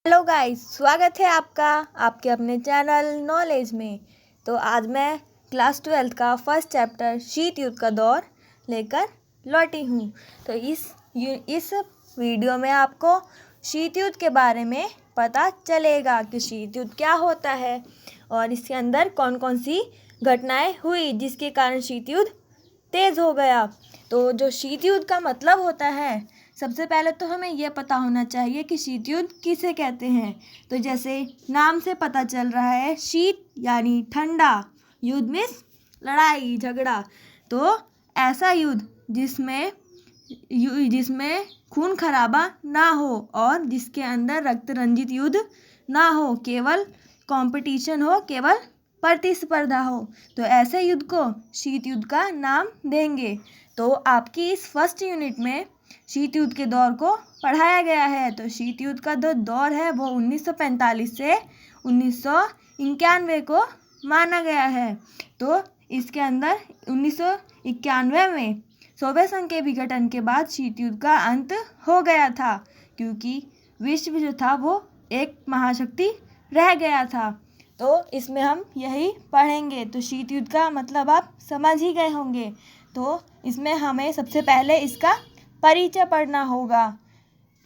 Hello guys, स्वागत है आपका आपके अपने चैनल नॉलेज में। तो आज मैं क्लास 12 का फर्स्ट चैप्टर शीत युद्ध का दौर लेकर लौटी हूँ। तो इस वीडियो में आपको शीत युद्ध के बारे में पता चलेगा कि शीत युद्ध क्या होता है और इसके अंदर कौन कौन सी घटनाएं हुई जिसके कारण शीत युद्ध तेज़ हो गया। तो जो शीत युद्ध का मतलब होता है, सबसे पहले तो हमें यह पता होना चाहिए कि शीत युद्ध किसे कहते हैं। तो जैसे नाम से पता चल रहा है, शीत यानी ठंडा, युद्ध मीन्स लड़ाई झगड़ा। तो ऐसा युद्ध जिसमें खून खराबा ना हो और जिसके अंदर रक्त रंजित युद्ध ना हो, केवल कंपटीशन हो, केवल प्रतिस्पर्धा हो, तो ऐसे युद्ध को शीत युद्ध का नाम देंगे। तो आपकी इस फर्स्ट यूनिट में शीत युद्ध के दौर को पढ़ाया गया है। तो शीत युद्ध का जो दौर है वो 1945 से 1991 को माना गया है। तो इसके अंदर 1991 में सोवियत संघ के विघटन के बाद शीत युद्ध का अंत हो गया था, क्योंकि विश्व जो था वो एक महाशक्ति रह गया था। तो इसमें हम यही पढ़ेंगे। तो शीत युद्ध का मतलब आप समझ ही गए होंगे। तो इसमें हमें सबसे पहले इसका परिचय पढ़ना होगा।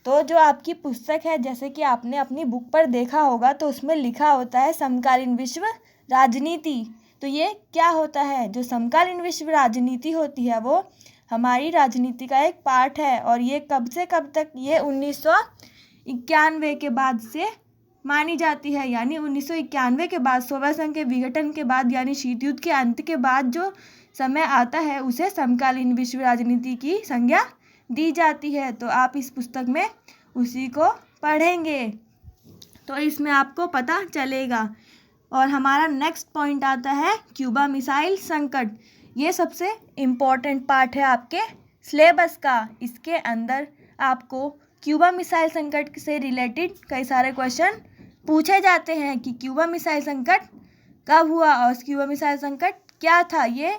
तो जो आपकी पुस्तक है, जैसे कि आपने अपनी बुक पर देखा होगा, तो उसमें लिखा होता है समकालीन विश्व राजनीति। तो ये क्या होता है? जो समकालीन विश्व राजनीति होती है वो हमारी राजनीति का एक पार्ट है और ये कब से कब तक, ये 1991 के बाद से मानी जाती है। यानी 1991 के बाद, सोवियत संघ के विघटन के बाद, यानी शीत युद्ध के अंत के बाद जो समय आता है उसे समकालीन विश्व राजनीति की संज्ञा दी जाती है। तो आप इस पुस्तक में उसी को पढ़ेंगे तो इसमें आपको पता चलेगा। और हमारा नेक्स्ट पॉइंट आता है क्यूबा मिसाइल संकट। ये सबसे इम्पोर्टेंट पार्ट है आपके सिलेबस का। इसके अंदर आपको क्यूबा मिसाइल संकट से रिलेटेड कई सारे क्वेश्चन पूछे जाते हैं कि क्यूबा मिसाइल संकट कब हुआ और क्यूबा मिसाइल संकट क्या था। ये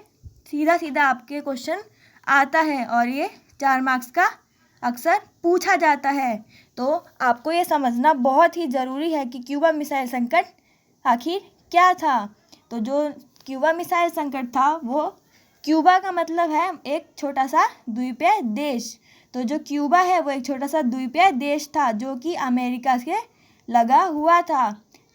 सीधा सीधा आपके क्वेश्चन आता है और ये 4 मार्क्स का अक्सर पूछा जाता है। तो आपको ये समझना बहुत ही ज़रूरी है कि क्यूबा मिसाइल संकट आखिर क्या था। तो जो क्यूबा मिसाइल संकट था, वो क्यूबा का मतलब है एक छोटा सा द्वीपीय देश। तो जो क्यूबा है वो एक छोटा सा द्वीपीय देश था जो कि अमेरिका से लगा हुआ था।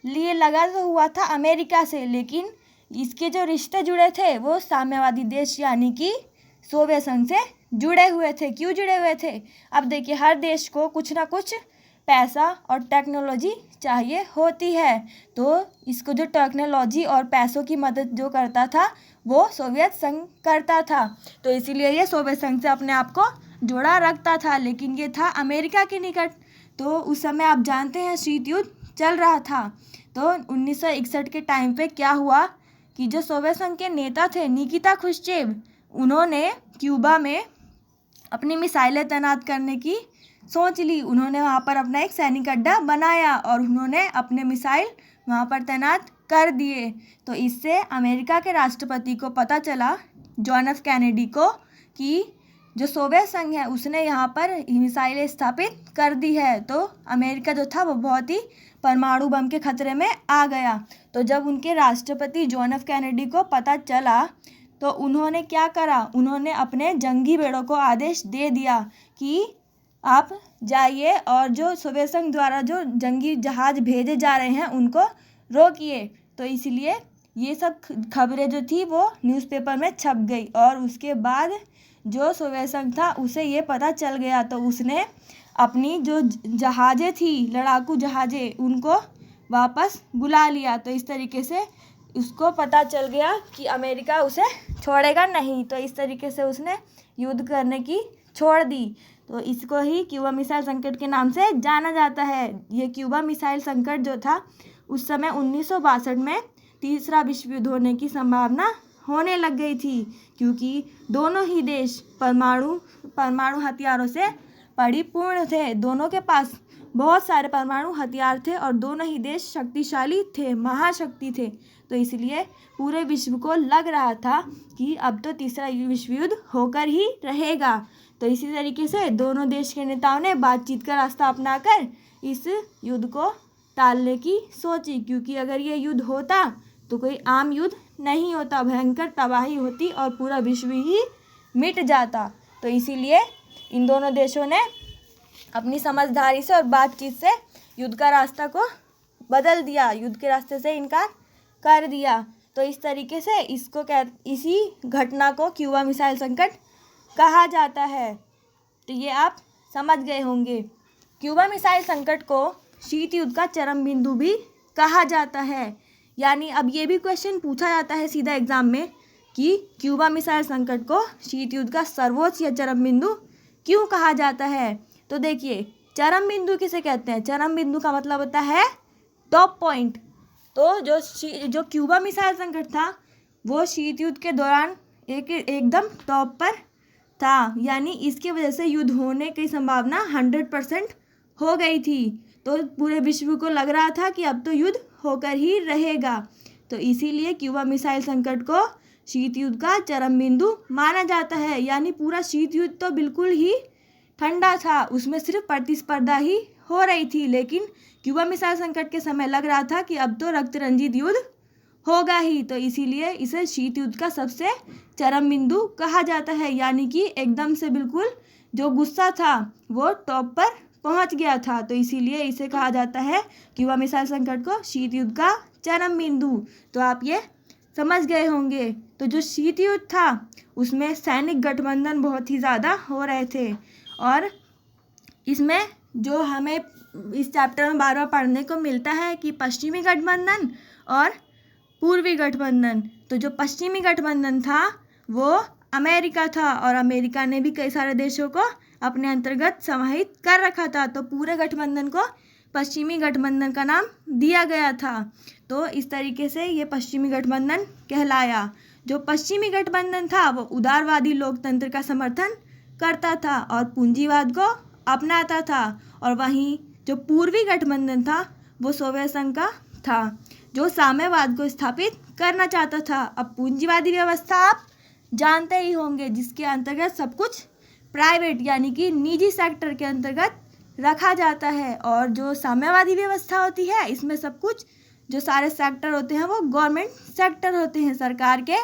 ये लगा तो हुआ था अमेरिका से, लेकिन इसके जो रिश्ते जुड़े थे वो साम्यवादी देश यानी कि सोवियत संघ से जुड़े हुए थे। क्यों जुड़े हुए थे? अब देखिए, हर देश को कुछ ना कुछ पैसा और टेक्नोलॉजी चाहिए होती है। तो इसको जो टेक्नोलॉजी और पैसों की मदद जो करता था वो सोवियत संघ करता था। तो इसीलिए ये सोवियत संघ से अपने आप को जोड़ा रखता था, लेकिन ये था अमेरिका के निकट। तो उस समय आप जानते हैं शीत युद्ध चल रहा था। तो 1961 के टाइम पे क्या हुआ कि जो सोवियत संघ के नेता थे निकिता क्रुश्चेव, उन्होंने क्यूबा में अपनी मिसाइलें तैनात करने की सोच ली। उन्होंने वहाँ पर अपना एक सैनिक अड्डा बनाया और उन्होंने अपने मिसाइल वहाँ पर तैनात कर दिए। तो इससे अमेरिका के राष्ट्रपति को पता चला, जॉन एफ कैनेडी को, कि जो सोवियत संघ है उसने यहाँ पर मिसाइलें स्थापित कर दी है। तो अमेरिका जो था वो बहुत ही परमाणु बम के खतरे में आ गया। तो जब उनके राष्ट्रपति जॉन एफ कैनेडी को पता चला तो उन्होंने क्या करा, उन्होंने अपने जंगी बेड़ों को आदेश दे दिया कि आप जाइए और जो सोवियत संघ द्वारा जो जंगी जहाज़ भेजे जा रहे हैं उनको रोकिए। तो इसलिए ये सब खबरें जो थी वो न्यूज़पेपर में छप गई और उसके बाद जो सोवियत संघ था उसे ये पता चल गया, तो उसने अपनी जो जहाज़ें थी, लड़ाकू जहाज़ें, उनको वापस बुला लिया। तो इस तरीके से उसको पता चल गया कि अमेरिका उसे छोड़ेगा नहीं। तो इस तरीके से उसने युद्ध करने की छोड़ दी। तो इसको ही क्यूबा मिसाइल संकट के नाम से जाना जाता है। ये क्यूबा मिसाइल संकट जो था उस समय 1962 में तीसरा विश्व युद्ध होने की संभावना होने लग गई थी, क्योंकि दोनों ही देश परमाणु हथियारों से परिपूर्ण थे। दोनों के पास बहुत सारे परमाणु हथियार थे और दोनों ही देश शक्तिशाली थे, महाशक्ति थे। तो इसलिए पूरे विश्व को लग रहा था कि अब तो तीसरा विश्व युद्ध होकर ही रहेगा। तो इसी तरीके से दोनों देश के नेताओं ने बातचीत का रास्ता अपनाकर इस युद्ध को टालने की सोची, क्योंकि अगर ये युद्ध होता तो कोई आम युद्ध नहीं होता, भयंकर तबाही होती और पूरा विश्व ही मिट जाता। तो इसीलिए इन दोनों देशों ने अपनी समझदारी से और बातचीत से युद्ध का रास्ता को बदल दिया, युद्ध के रास्ते से इनकार कर दिया। तो इस तरीके से इसी घटना को क्यूबा मिसाइल संकट कहा जाता है। तो ये आप समझ गए होंगे। क्यूबा मिसाइल संकट को शीत युद्ध का चरम बिंदु भी कहा जाता है। यानी अब ये भी क्वेश्चन पूछा जाता है सीधा एग्जाम में कि क्यूबा मिसाइल संकट को शीत युद्ध का सर्वोच्च या चरम बिंदु क्यों कहा जाता है। तो देखिए, चरम बिंदु किसे कहते हैं? चरम बिंदु का मतलब होता है टॉप पॉइंट। तो जो क्यूबा मिसाइल संकट था वो शीत युद्ध के दौरान एकदम टॉप पर था, यानी इसकी वजह से युद्ध होने की संभावना 100% हो गई थी। तो पूरे विश्व को लग रहा था कि अब तो युद्ध होकर ही रहेगा। तो इसीलिए क्यूबा मिसाइल संकट को शीत युद्ध का चरम बिंदु माना जाता है। यानी पूरा शीत युद्ध तो बिल्कुल ही ठंडा था, उसमें सिर्फ प्रतिस्पर्धा ही हो रही थी, लेकिन क्यूबा मिसाइल संकट के समय लग रहा था कि अब तो रक्त रंजित युद्ध होगा ही। तो इसीलिए इसे शीत युद्ध का सबसे चरम बिंदु कहा जाता है। यानी कि एकदम से बिल्कुल जो गुस्सा था वो टॉप पर पहुंच गया था। तो इसीलिए इसे कहा जाता है क्यूबा मिसाइल संकट को शीत युद्ध का चरम बिंदु। तो आप ये समझ गए होंगे। तो जो शीत युद्ध था उसमें सैनिक गठबंधन बहुत ही ज़्यादा हो रहे थे, और इसमें जो हमें इस चैप्टर में बार बार पढ़ने को मिलता है कि पश्चिमी गठबंधन और पूर्वी गठबंधन। तो जो पश्चिमी गठबंधन था वो अमेरिका था, और अमेरिका ने भी कई सारे देशों को अपने अंतर्गत समाहित कर रखा था। तो पूरे गठबंधन को पश्चिमी गठबंधन का नाम दिया गया था। तो इस तरीके से ये पश्चिमी गठबंधन कहलाया। जो पश्चिमी गठबंधन था वो उदारवादी लोकतंत्र का समर्थन करता था और पूंजीवाद को अपनाता था, और वहीं जो पूर्वी गठबंधन था वो सोवियत संघ का था जो साम्यवाद को स्थापित करना चाहता था। अब पूंजीवादी व्यवस्था आप जानते ही होंगे, जिसके अंतर्गत सब कुछ प्राइवेट यानी कि निजी सेक्टर के अंतर्गत रखा जाता है, और जो साम्यवादी व्यवस्था होती है इसमें सब कुछ जो सारे सेक्टर होते हैं वो गवर्नमेंट सेक्टर होते हैं, सरकार के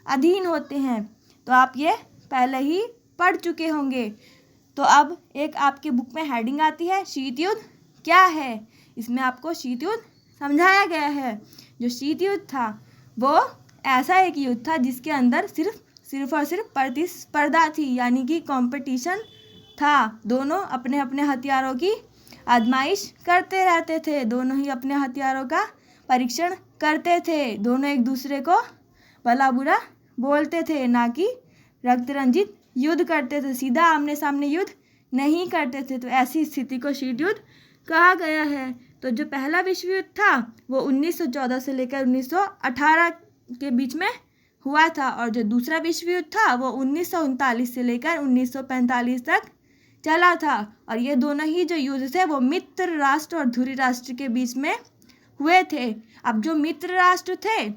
अधीन होते हैं। तो आप ये पहले ही पढ़ चुके होंगे। तो अब एक आपके बुक में हेडिंग आती है शीत युद्ध क्या है। इसमें आपको शीत युद्ध समझाया गया है। जो शीत युद्ध था वो ऐसा एक युद्ध था जिसके अंदर सिर्फ और सिर्फ प्रतिस्पर्धा थी, यानी कि कंपटीशन था। दोनों अपने अपने हथियारों की आजमाइश करते रहते थे, दोनों ही अपने हथियारों का परीक्षण करते थे, दोनों एक दूसरे को भला बुरा बोलते थे, ना कि रक्त रंजित युद्ध करते थे, सीधा आमने सामने युद्ध नहीं करते थे। तो ऐसी स्थिति को शीत युद्ध कहा गया है। तो जो पहला विश्व युद्ध था वो 1914 से लेकर 1918 के बीच में हुआ था, और जो दूसरा विश्व युद्ध था वो 1939 से लेकर 1945 तक चला था। और ये दोनों ही जो युद्ध थे वो मित्र राष्ट्र और धुरी राष्ट्र के बीच में हुए थे। अब जो मित्र राष्ट्र थे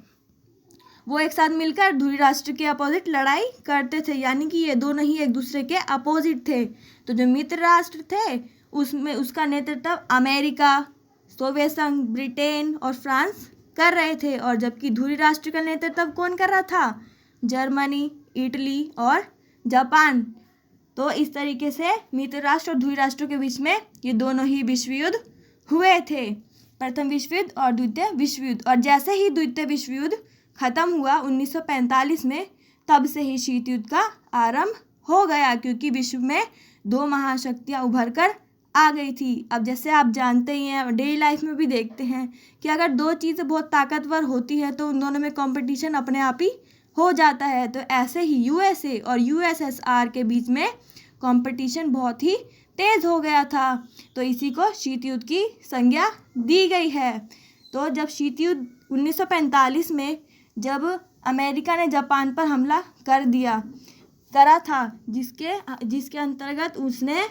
वो एक साथ मिलकर धुरी राष्ट्र के अपोजिट लड़ाई करते थे, यानी कि ये दोनों ही एक दूसरे के अपोजिट थे। तो जो मित्र राष्ट्र थे उसमें उसका नेतृत्व अमेरिका, सोवियत संघ, ब्रिटेन और फ्रांस कर रहे थे, और जबकि धुरी राष्ट्र का नेतृत्व कौन कर रहा था? जर्मनी, इटली और जापान। तो इस तरीके से मित्र राष्ट्र और धुरी राष्ट्रों के बीच में ये दोनों ही विश्व युद्ध हुए थे, प्रथम विश्व युद्ध और द्वितीय विश्व युद्ध। और जैसे ही द्वितीय विश्व युद्ध खत्म हुआ 1945 में, तब से ही शीत युद्ध का आरंभ हो गया, क्योंकि विश्व में दो महाशक्तियां उभर कर आ गई थी। अब जैसे आप जानते ही हैं, डेली लाइफ में भी देखते हैं कि अगर दो चीज़ें बहुत ताकतवर होती है तो उन दोनों में कंपटीशन अपने आप ही हो जाता है। तो ऐसे ही यूएसए और यूएसएसआर के बीच में कंपटीशन बहुत ही तेज़ हो गया था। तो इसी को शीत युद्ध की संज्ञा दी गई है। तो जब शीत युद्ध 1945 में जब अमेरिका ने जापान पर हमला करा था, जिसके अंतर्गत उसने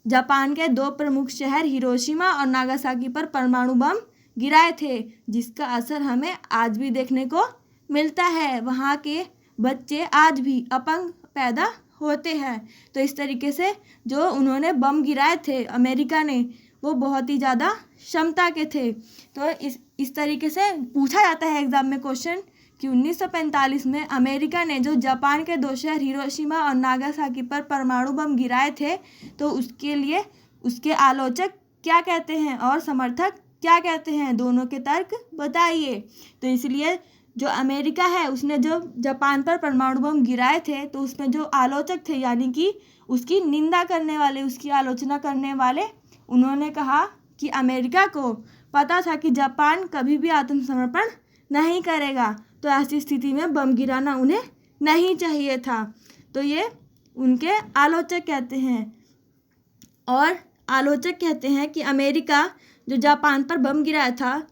जापान के दो प्रमुख शहर हिरोशिमा और नागासाकी पर परमाणु बम गिराए थे, जिसका असर हमें आज भी देखने को मिलता है। वहाँ के बच्चे आज भी अपंग पैदा होते हैं। तो इस तरीके से जो उन्होंने बम गिराए थे अमेरिका ने, वो बहुत ही ज़्यादा क्षमता के थे। तो इस तरीके से पूछा जाता है एग्ज़ाम में क्वेश्चन कि 1945 में अमेरिका ने जो जापान के 2 शहर हिरोशिमा और नागासाकी पर परमाणु बम गिराए थे, तो उसके लिए उसके आलोचक क्या कहते हैं और समर्थक क्या कहते हैं, दोनों के तर्क बताइए। तो इसलिए जो अमेरिका है उसने जो जापान पर परमाणु बम गिराए थे, तो उसमें जो आलोचक थे यानी कि उसकी निंदा करने वाले, उसकी आलोचना करने वाले, उन्होंने कहा कि अमेरिका को पता था कि जापान कभी भी आत्मसमर्पण नहीं करेगा, तो ऐसी स्थिति में बम गिराना उन्हें नहीं चाहिए था। तो ये उनके आलोचक कहते हैं। और आलोचक कहते हैं कि अमेरिका जो जापान पर बम गिराया था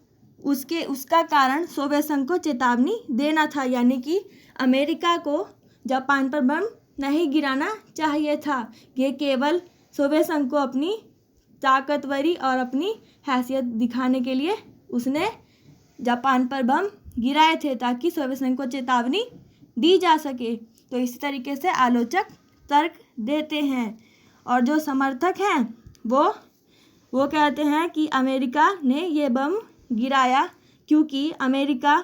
उसका कारण सोवियत संघ को चेतावनी देना था, यानी कि अमेरिका को जापान पर बम नहीं गिराना चाहिए था। ये केवल सोवियत संघ को अपनी ताकतवरी और अपनी हैसियत दिखाने के लिए उसने जापान पर बम गिराए थे, ताकि सोवियत संघ को चेतावनी दी जा सके। तो इसी तरीके से आलोचक तर्क देते हैं। और जो समर्थक हैं वो कहते हैं कि अमेरिका ने ये बम गिराया क्योंकि अमेरिका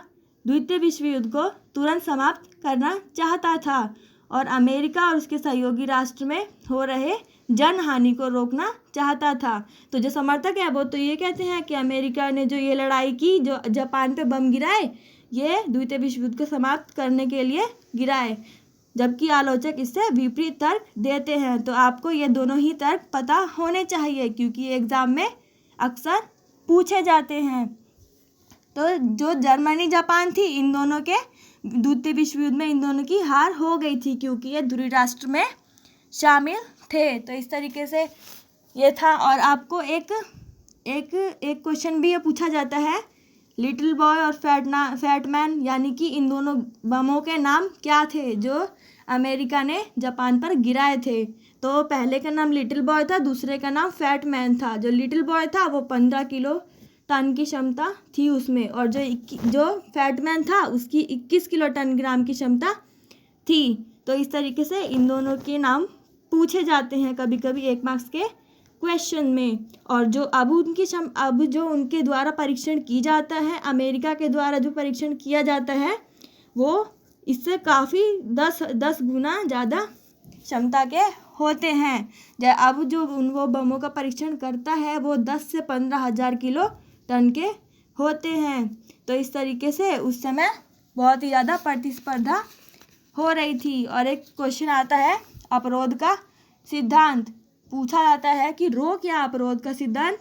द्वितीय विश्व युद्ध को तुरंत समाप्त करना चाहता था और अमेरिका और उसके सहयोगी राष्ट्र में हो रहे जनहानि को रोकना चाहता था। तो जो समर्थक है वो तो ये कहते हैं कि अमेरिका ने जो ये लड़ाई की, जो जापान पे बम गिराए, ये द्वितीय विश्व युद्ध को समाप्त करने के लिए गिराए, जबकि आलोचक इससे विपरीत तर्क देते हैं। तो आपको ये दोनों ही तर्क पता होने चाहिए क्योंकि एग्ज़ाम में अक्सर पूछे जाते हैं। तो जो जर्मनी जापान थी, इन दोनों के द्वितीय विश्व युद्ध में इन दोनों की हार हो गई थी क्योंकि ये ध्रुवीय राष्ट्र में शामिल थे। तो इस तरीके से ये था। और आपको एक क्वेश्चन भी ये पूछा जाता है, लिटिल बॉय और फैट मैन, यानी कि इन दोनों बमों के नाम क्या थे जो अमेरिका ने जापान पर गिराए थे। तो पहले का नाम लिटिल बॉय था, दूसरे का नाम फैट मैन था। जो लिटिल बॉय था वो 15 किलो टन की क्षमता थी उसमें, और जो फैट मैन था उसकी 21 किलो टन ग्राम की क्षमता थी। तो इस तरीके से इन दोनों के नाम पूछे जाते हैं कभी कभी 1 मार्क्स के क्वेश्चन में। और जो अब जो उनके द्वारा परीक्षण की जाता है, अमेरिका के द्वारा जो परीक्षण किया जाता है, वो इससे काफ़ी 10 गुना ज़्यादा क्षमता के होते हैं। अब जो वो बमों का परीक्षण करता है वो 10 से 15 हज़ार किलो टन के होते हैं। तो इस तरीके से उस समय बहुत ही ज़्यादा प्रतिस्पर्धा हो रही थी। और एक क्वेश्चन आता है अपरोध का सिद्धांत, पूछा जाता है कि रोक या अपरोध का सिद्धांत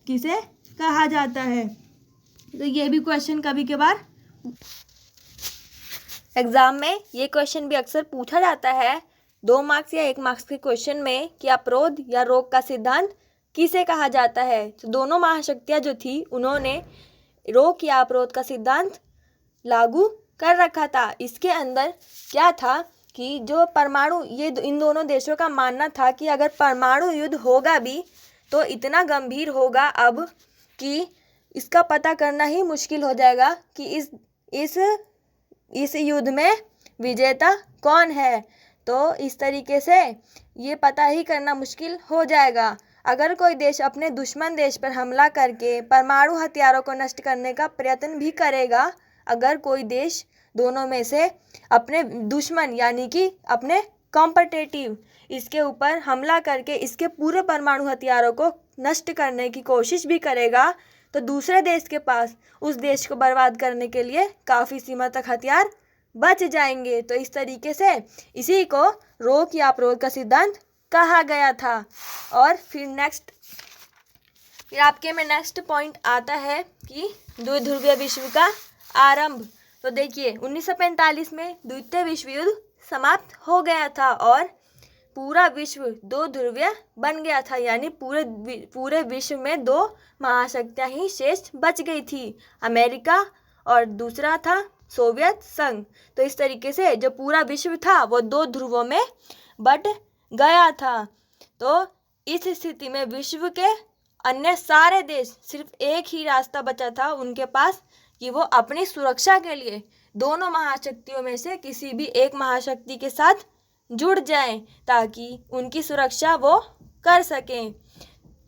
किसे कहा जाता है। तो ये भी क्वेश्चन कभी कभार एग्ज़ाम में ये क्वेश्चन भी अक्सर पूछा जाता है 2 मार्क्स या 1 मार्क्स के क्वेश्चन में कि अपरोध या रोक का सिद्धांत किसे कहा जाता है। तो दोनों महाशक्तियाँ जो थी उन्होंने रोक या अपरोध का सिद्धांत लागू कर रखा था। इसके अंदर क्या था कि जो परमाणु, ये इन दोनों देशों का मानना था कि अगर परमाणु युद्ध होगा भी तो इतना गंभीर होगा अब कि इसका पता करना ही मुश्किल हो जाएगा कि इस युद्ध में विजेता कौन है। तो इस तरीके से ये पता ही करना मुश्किल हो जाएगा। अगर कोई देश अपने दुश्मन देश पर हमला करके परमाणु हथियारों को नष्ट करने का प्रयत्न भी करेगा, अगर कोई देश दोनों में से अपने दुश्मन यानी कि अपने कॉम्पिटिटिव इसके ऊपर हमला करके इसके पूरे परमाणु हथियारों को नष्ट करने की कोशिश भी करेगा, तो दूसरे देश के पास उस देश को बर्बाद करने के लिए काफ़ी सीमा तक हथियार बच जाएंगे। तो इस तरीके से इसी को रोक या अपरोध का सिद्धांत कहा गया था। और फिर आपके में नेक्स्ट पॉइंट आता है कि द्विध्रुवीय विश्व का आरंभ। तो देखिए 1945 में द्वितीय विश्व युद्ध समाप्त हो गया था और पूरा विश्व 2 ध्रुवीय बन गया था, यानी पूरे विश्व में 2 महाशक्तियाँ ही शेष बच गई थी, अमेरिका और दूसरा था सोवियत संघ। तो इस तरीके से जो पूरा विश्व था वो 2 ध्रुवों में बट गया था। तो इस स्थिति में विश्व के अन्य सारे देश, सिर्फ एक ही रास्ता बचा था उनके पास कि वो अपनी सुरक्षा के लिए दोनों महाशक्तियों में से किसी भी एक महाशक्ति के साथ जुड़ जाएं ताकि उनकी सुरक्षा वो कर सकें।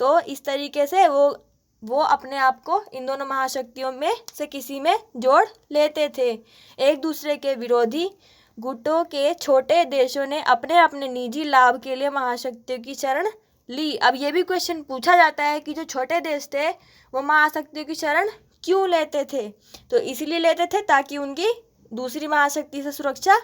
तो इस तरीके से वो अपने आप को इन दोनों महाशक्तियों में से किसी में जोड़ लेते थे। एक दूसरे के विरोधी गुटों के छोटे देशों ने अपने अपने निजी लाभ के लिए महाशक्तियों की शरण ली। अब ये भी क्वेश्चन पूछा जाता है कि जो छोटे देश थे वो महाशक्तियों की शरण क्यों लेते थे? तो इसीलिए लेते थे ताकि उनकी दूसरी महाशक्ति से सुरक्षा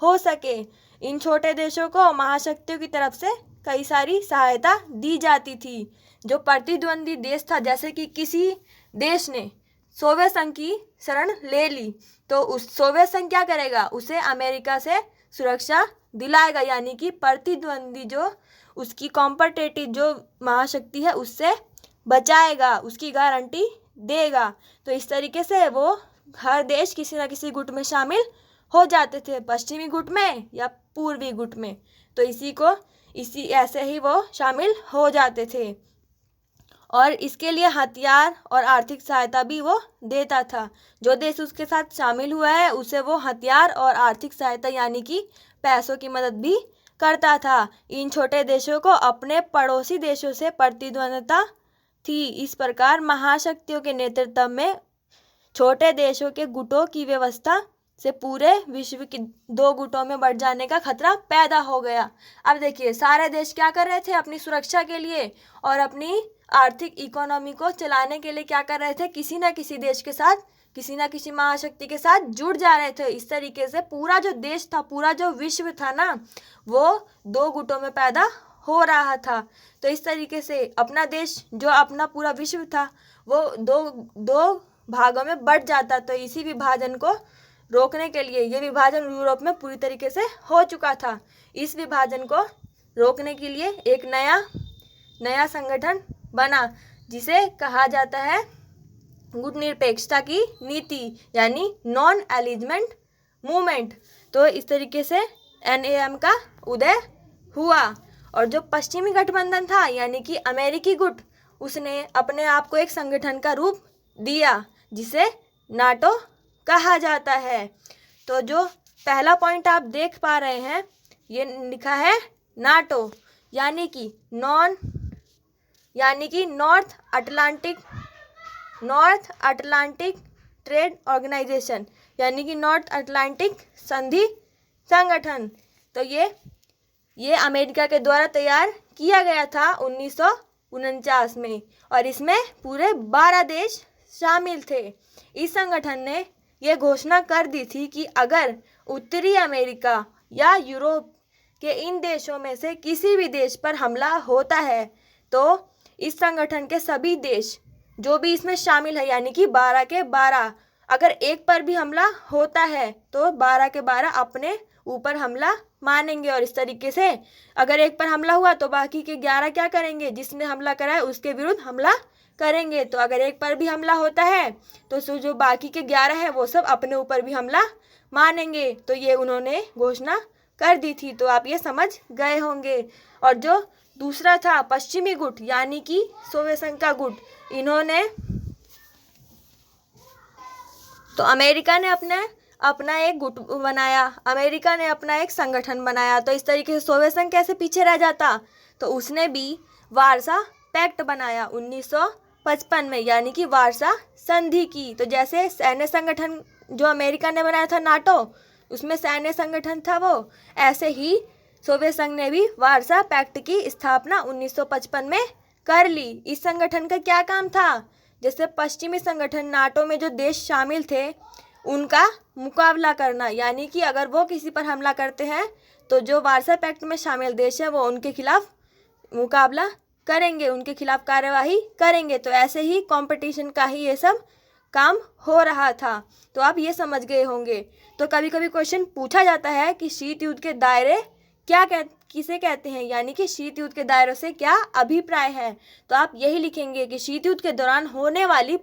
हो सके। इन छोटे देशों को महाशक्तियों की तरफ से कई सारी सहायता दी जाती थी। जो प्रतिद्वंदी देश था, जैसे कि किसी देश ने सोवियत संघ की शरण ले ली, तो उस सोवियत संघ क्या करेगा? उसे अमेरिका से सुरक्षा दिलाएगा, यानी कि प्रतिद्वंदी जो उसकी कॉम्पिटिटिव जो महाशक्ति है उससे बचाएगा, उसकी गारंटी देगा। तो इस तरीके से वो हर देश किसी न किसी गुट में शामिल हो जाते थे, पश्चिमी गुट में या पूर्वी गुट में। तो इसी ऐसे ही वो शामिल हो जाते थे और इसके लिए हथियार और आर्थिक सहायता भी वो देता था। जो देश उसके साथ शामिल हुआ है उसे वो हथियार और आर्थिक सहायता यानी कि पैसों की मदद भी करता था। इन छोटे देशों को अपने पड़ोसी देशों से प्रतिद्वंद्विता थी। इस प्रकार महाशक्तियों के नेतृत्व में छोटे देशों के गुटों की व्यवस्था से पूरे विश्व के दो गुटों में बढ़ जाने का खतरा पैदा हो गया। अब देखिए, सारे देश क्या कर रहे थे? अपनी सुरक्षा के लिए और अपनी आर्थिक इकोनॉमी को चलाने के लिए क्या कर रहे थे? किसी न किसी देश के साथ, किसी न किसी महाशक्ति के साथ जुड़ जा रहे थे। इस तरीके से पूरा जो देश था, पूरा जो विश्व था ना, वो दो गुटों में पैदा हो रहा था। तो इस तरीके से अपना देश, जो अपना पूरा विश्व था, वो दो भागों में बढ़ जाता। तो इसी विभाजन को रोकने के लिए, ये विभाजन यूरोप में पूरी तरीके से हो चुका था। इस विभाजन को रोकने के लिए एक नया संगठन बना जिसे कहा जाता है गुटनिरपेक्षता की नीति, यानी नॉन एलिजमेंट मूवमेंट। तो इस तरीके से NAM का उदय हुआ। और जो पश्चिमी गठबंधन था यानी कि अमेरिकी गुट, उसने अपने आप को एक संगठन का रूप दिया जिसे नाटो कहा जाता है। तो जो पहला पॉइंट आप देख पा रहे हैं, ये लिखा है नाटो, यानी कि नॉर्थ अटलांटिक ट्रेड ऑर्गेनाइजेशन, यानी कि नॉर्थ अटलांटिक संधि संगठन। तो ये अमेरिका के द्वारा तैयार किया गया था 1949 में और इसमें पूरे 12 देश शामिल थे। इस संगठन ने यह घोषणा कर दी थी कि अगर उत्तरी अमेरिका या यूरोप के इन देशों में से किसी भी देश पर हमला होता है तो इस संगठन के सभी देश जो भी इसमें शामिल है, यानी कि 12 के 12, अगर एक पर भी हमला होता है तो 12 के 12 अपने ऊपर हमला मानेंगे। और इस तरीके से अगर एक पर हमला हुआ तो बाकी के 11 क्या करेंगे? जिसने हमला करा है उसके विरुद्ध हमला करेंगे। तो अगर एक पर भी हमला होता है तो जो बाकी के 11 हैं वो सब अपने ऊपर भी हमला मानेंगे। तो ये उन्होंने घोषणा कर दी थी। तो आप ये समझ गए होंगे। और जो दूसरा था पश्चिमी गुट, यानी कि सोवियत संघ का गुट, इन्होंने तो अमेरिका ने अपना एक गुट बनाया, अमेरिका ने अपना एक संगठन बनाया। तो इस तरीके से सोवियत संघ कैसे पीछे रह जाता? तो उसने भी वार्सा पैक्ट बनाया 1955 में, यानी कि वार्सा संधि की। तो जैसे सैन्य संगठन जो अमेरिका ने बनाया था नाटो, उसमें सैन्य संगठन था वो, ऐसे ही सोवियत संघ ने भी वार्सा पैक्ट की स्थापना 1955 में कर ली। इस संगठन का क्या काम था? जैसे पश्चिमी संगठन नाटो में जो देश शामिल थे उनका मुकाबला करना, यानी कि अगर वो किसी पर हमला करते हैं तो जो वार्सा पैक्ट में शामिल देश है वो उनके खिलाफ मुकाबला करेंगे, उनके खिलाफ कार्यवाही करेंगे। तो ऐसे ही कंपटीशन का ही ये सब काम हो रहा था। तो आप ये समझ गए होंगे। तो कभी कभी क्वेश्चन पूछा जाता है कि शीत युद्ध के दायरे किसे कहते हैं, यानी कि शीत युद्ध के दायरों से क्या अभिप्राय है? तो आप यही लिखेंगे कि शीत युद्ध के दौरान होने वाली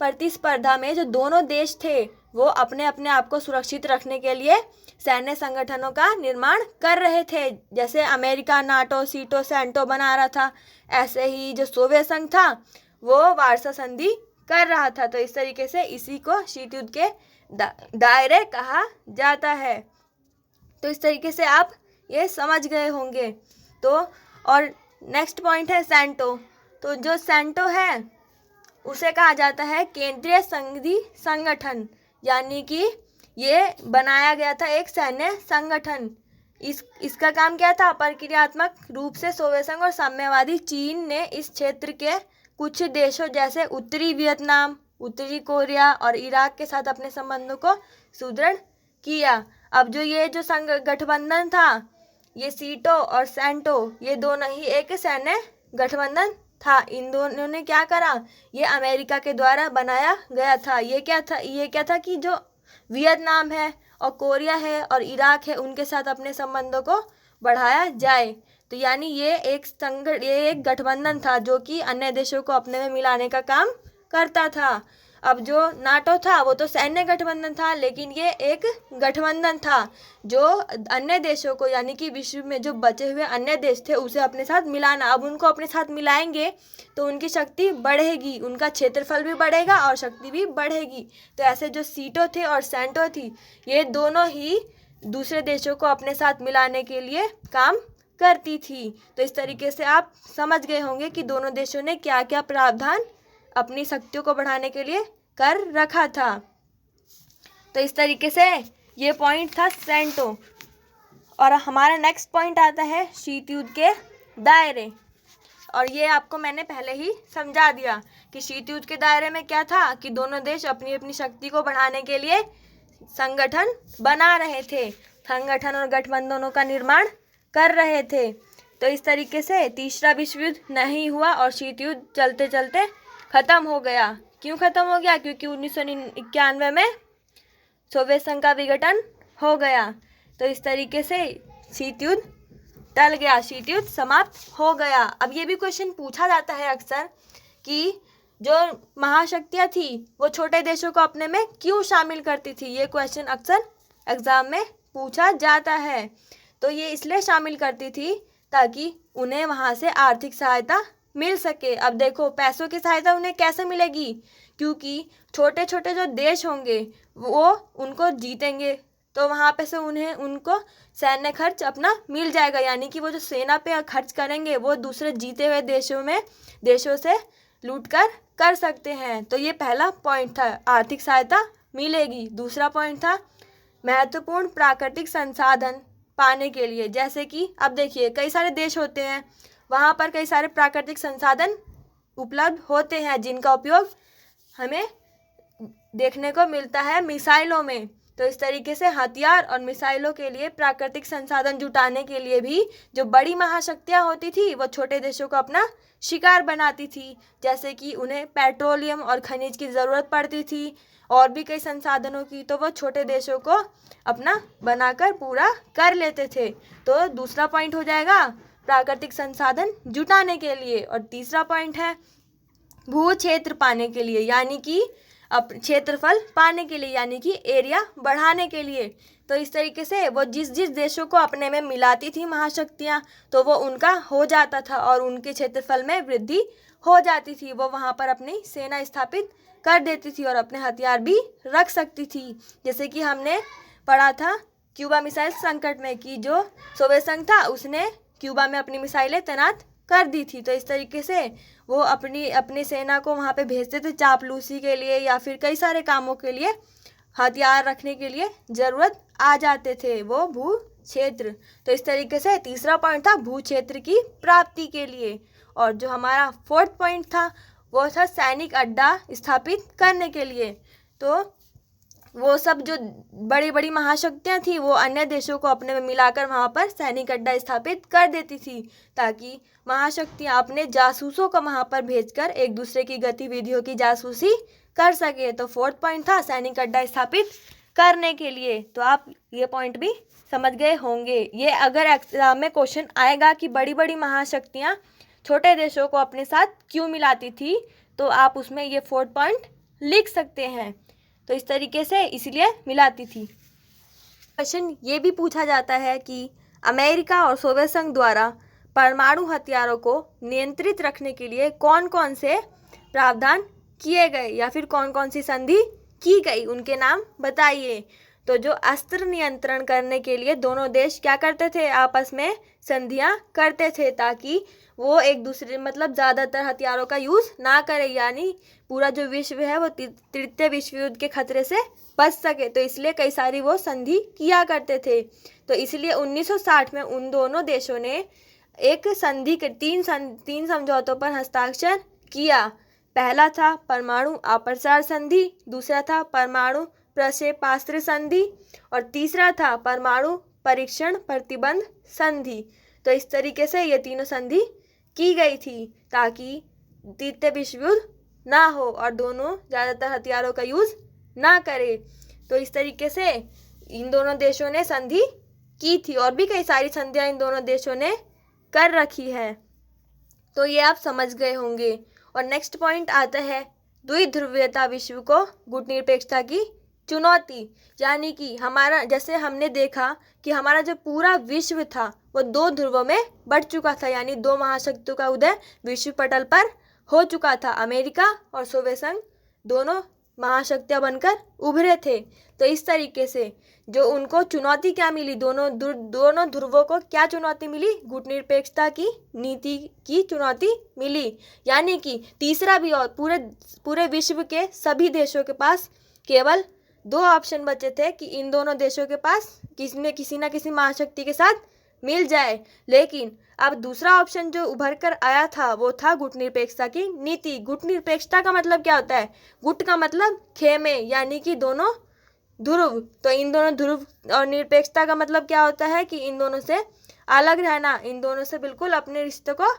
प्रतिस्पर्धा में जो दोनों देश थे वो अपने अपने आप को सुरक्षित रखने के लिए सैन्य संगठनों का निर्माण कर रहे थे। जैसे अमेरिका नाटो, सीटो, सैंटो बना रहा था, ऐसे ही जो सोवियत संघ था वो वार्सा संधि कर रहा था। तो इस तरीके से इसी को शीत युद्ध के दायरे कहा जाता है। तो इस तरीके से आप ये समझ गए होंगे। तो और नेक्स्ट पॉइंट है सेंटो। तो जो सेंटो है उसे कहा जाता है केंद्रीय संघी संगठन, यानी कि ये बनाया गया था एक सैन्य संगठन। इसका काम क्या था? प्रक्रियात्मक रूप से सोवियत संघ और साम्यवादी चीन ने इस क्षेत्र के कुछ देशों जैसे उत्तरी वियतनाम, उत्तरी कोरिया और इराक के साथ अपने संबंधों को सुदृढ़ किया। अब ये जो संघ गठबंधन था, ये सीटो और सेंटो, ये दोनों ही एक सैन्य गठबंधन था। इन दोनों ने क्या करा? ये अमेरिका के द्वारा बनाया गया था। ये क्या था कि जो वियतनाम है और कोरिया है और इराक है, उनके साथ अपने संबंधों को बढ़ाया जाए। तो यानी ये एक गठबंधन था जो कि अन्य देशों को अपने में मिलाने का काम करता था। अब जो नाटो था वो तो सैन्य गठबंधन था, लेकिन ये एक गठबंधन था जो अन्य देशों को, यानी कि विश्व में जो बचे हुए अन्य देश थे उसे अपने साथ मिलाना। अब उनको अपने साथ मिलाएंगे तो उनकी शक्ति बढ़ेगी, उनका क्षेत्रफल भी बढ़ेगा और शक्ति भी बढ़ेगी। तो ऐसे जो सीटो थे और सेंटो थी, ये दोनों ही दूसरे देशों को अपने साथ मिलाने के लिए काम करती थी। तो इस तरीके से आप समझ गए होंगे कि दोनों देशों ने क्या क्या प्रावधान अपनी शक्तियों को बढ़ाने के लिए कर रखा था। तो इस तरीके से ये पॉइंट था सेंटो। और हमारा नेक्स्ट पॉइंट आता है शीत युद्ध के दायरे। और ये आपको मैंने पहले ही समझा दिया कि शीत युद्ध के दायरे में क्या था कि दोनों देश अपनी अपनी शक्ति को बढ़ाने के लिए संगठन बना रहे थे, संगठन और गठबंधनों का निर्माण कर रहे थे। तो इस तरीके से तीसरा विश्व युद्ध नहीं हुआ और शीत युद्ध चलते चलते ख़त्म हो गया। क्यों ख़त्म हो गया? क्योंकि 1991 में सोवियत संघ का विघटन हो गया। तो इस तरीके से शीत युद्ध टल गया, शीत युद्ध समाप्त हो गया। अब ये भी क्वेश्चन पूछा जाता है अक्सर कि जो महाशक्तियाँ थी वो छोटे देशों को अपने में क्यों शामिल करती थी। ये क्वेश्चन अक्सर एग्ज़ाम में पूछा जाता है। तो ये इसलिए शामिल करती थी ताकि उन्हें वहाँ से आर्थिक सहायता मिल सके। अब देखो, पैसों की सहायता उन्हें कैसे मिलेगी? क्योंकि छोटे छोटे जो देश होंगे वो उनको जीतेंगे, तो वहाँ पे से उनको सैन्य खर्च अपना मिल जाएगा, यानी कि वो जो सेना पे खर्च करेंगे वो दूसरे जीते हुए देशों से लूट कर सकते हैं। तो ये पहला पॉइंट था, आर्थिक सहायता मिलेगी। दूसरा पॉइंट था महत्वपूर्ण प्राकृतिक संसाधन पाने के लिए। जैसे कि अब देखिए, कई सारे देश होते हैं, वहाँ पर कई सारे प्राकृतिक संसाधन उपलब्ध होते हैं जिनका उपयोग हमें देखने को मिलता है मिसाइलों में। तो इस तरीके से हथियार और मिसाइलों के लिए प्राकृतिक संसाधन जुटाने के लिए भी जो बड़ी महाशक्तियाँ होती थी वो छोटे देशों को अपना शिकार बनाती थी। जैसे कि उन्हें पेट्रोलियम और खनिज की ज़रूरत पड़ती थी और भी कई संसाधनों की, तो वो छोटे देशों को अपना बनाकर पूरा कर लेते थे। तो दूसरा पॉइंट हो जाएगा प्राकृतिक संसाधन जुटाने के लिए। और तीसरा पॉइंट है भू क्षेत्र पाने के लिए, यानी कि क्षेत्रफल पाने के लिए, यानी कि एरिया बढ़ाने के लिए। तो इस तरीके से वो जिस देशों को अपने में मिलाती थी महाशक्तियाँ, तो वो उनका हो जाता था और उनके क्षेत्रफल में वृद्धि हो जाती थी। वो वहाँ पर अपनी सेना स्थापित कर देती थी और अपने हथियार भी रख सकती थी। जैसे कि हमने पढ़ा था क्यूबा मिसाइल संकट में कि जो सोवियत संघ था उसने क्यूबा में अपनी मिसाइलें तैनात कर दी थी। तो इस तरीके से वो अपनी सेना को वहाँ पे भेजते थे चापलूसी के लिए या फिर कई सारे कामों के लिए, हथियार रखने के लिए ज़रूरत आ जाते थे वो भू क्षेत्र। तो इस तरीके से तीसरा पॉइंट था भू क्षेत्र की प्राप्ति के लिए। और जो हमारा फोर्थ पॉइंट था वो था सैनिक अड्डा स्थापित करने के लिए। तो वो सब जो बड़ी बड़ी महाशक्तियाँ थी वो अन्य देशों को अपने में मिलाकर वहाँ पर सैनिक अड्डा स्थापित कर देती थी ताकि महाशक्तियाँ अपने जासूसों को वहाँ पर भेजकर एक दूसरे की गतिविधियों की जासूसी कर सके। तो फोर्थ पॉइंट था सैनिक अड्डा स्थापित करने के लिए। तो आप ये पॉइंट भी समझ गए होंगे। ये अगर एग्जाम में क्वेश्चन आएगा कि बड़ी बड़ी महाशक्तियाँ छोटे देशों को अपने साथ क्यों मिलाती थी, तो आप उसमें ये फोर्थ पॉइंट लिख सकते हैं। तो इस तरीके से इसलिए मिलाती थी। क्वेश्चन ये भी पूछा जाता है कि अमेरिका और सोवियत संघ द्वारा परमाणु हथियारों को नियंत्रित रखने के लिए कौन कौन से प्रावधान किए गए या फिर कौन कौन सी संधि की गई, उनके नाम बताइए। तो जो अस्त्र नियंत्रण करने के लिए दोनों देश क्या करते थे, आपस में संधियां करते थे ताकि वो एक दूसरे मतलब ज़्यादातर हथियारों का यूज़ ना करे, यानी पूरा जो विश्व है वो तृतीय विश्व युद्ध के खतरे से बच सके। तो इसलिए कई सारी वो संधि किया करते थे। तो इसलिए 1960 में उन दोनों देशों ने एक संधि के तीन समझौतों पर हस्ताक्षर किया। पहला था परमाणु अप्रसार संधि, दूसरा था परमाणु प्रक्षेपास्त्र संधि और तीसरा था परमाणु परीक्षण प्रतिबंध संधि। तो इस तरीके से ये तीनों संधि की गई थी ताकि तृतीय विश्व युद्ध ना हो और दोनों ज़्यादातर हथियारों का यूज़ ना करे। तो इस तरीके से इन दोनों देशों ने संधि की थी और भी कई सारी संधियां इन दोनों देशों ने कर रखी है। तो ये आप समझ गए होंगे। और नेक्स्ट पॉइंट आता है द्विध्रुवीयता विश्व को गुटनिरपेक्षता की चुनौती, यानी कि हमारा जैसे हमने देखा कि हमारा जो पूरा विश्व था वो दो ध्रुवों में बट चुका था, यानी दो महाशक्तियों का उदय विश्व पटल पर हो चुका था। अमेरिका और सोवियत संघ दोनों महाशक्तियां बनकर उभरे थे। तो इस तरीके से जो उनको चुनौती क्या मिली, दोनों ध्रुवों को क्या चुनौती मिली, गुटनिरपेक्षता की नीति की चुनौती मिली। यानी कि तीसरा भी और पूरे विश्व के सभी देशों के पास केवल दो ऑप्शन बचे थे कि इन दोनों देशों के पास किसी न किसी महाशक्ति के साथ मिल जाए। लेकिन अब दूसरा ऑप्शन जो उभर कर आया था वो था गुटनिरपेक्षता की नीति। गुटनिरपेक्षता का मतलब क्या होता है, गुट का मतलब खेमे यानी कि दोनों ध्रुव। तो इन दोनों ध्रुव और निरपेक्षता का मतलब क्या होता है कि इन दोनों से अलग रहना, इन दोनों से बिल्कुल अपने रिश्ते को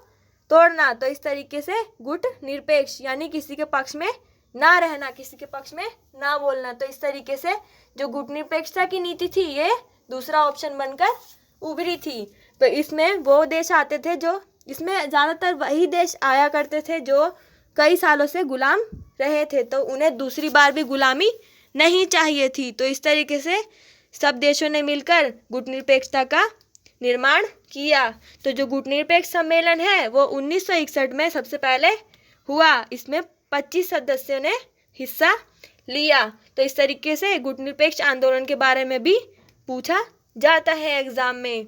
तोड़ना। तो इस तरीके से गुट निरपेक्ष यानी किसी के पक्ष में ना रहना, किसी के पक्ष में ना बोलना। तो इस तरीके से जो गुटनिरपेक्षता की नीति थी ये दूसरा ऑप्शन बनकर उभरी थी। तो इसमें वो देश आते थे जो इसमें ज़्यादातर वही देश आया करते थे जो कई सालों से गुलाम रहे थे, तो उन्हें दूसरी बार भी गुलामी नहीं चाहिए थी। तो इस तरीके से सब देशों ने मिलकर गुटनिरपेक्षता का निर्माण किया। तो जो गुटनिरपेक्ष सम्मेलन है वो 1961 में सबसे पहले हुआ। इसमें 25 सदस्यों ने हिस्सा लिया। तो इस तरीके से गुटनिरपेक्ष आंदोलन के बारे में भी पूछा जाता है एग्जाम में।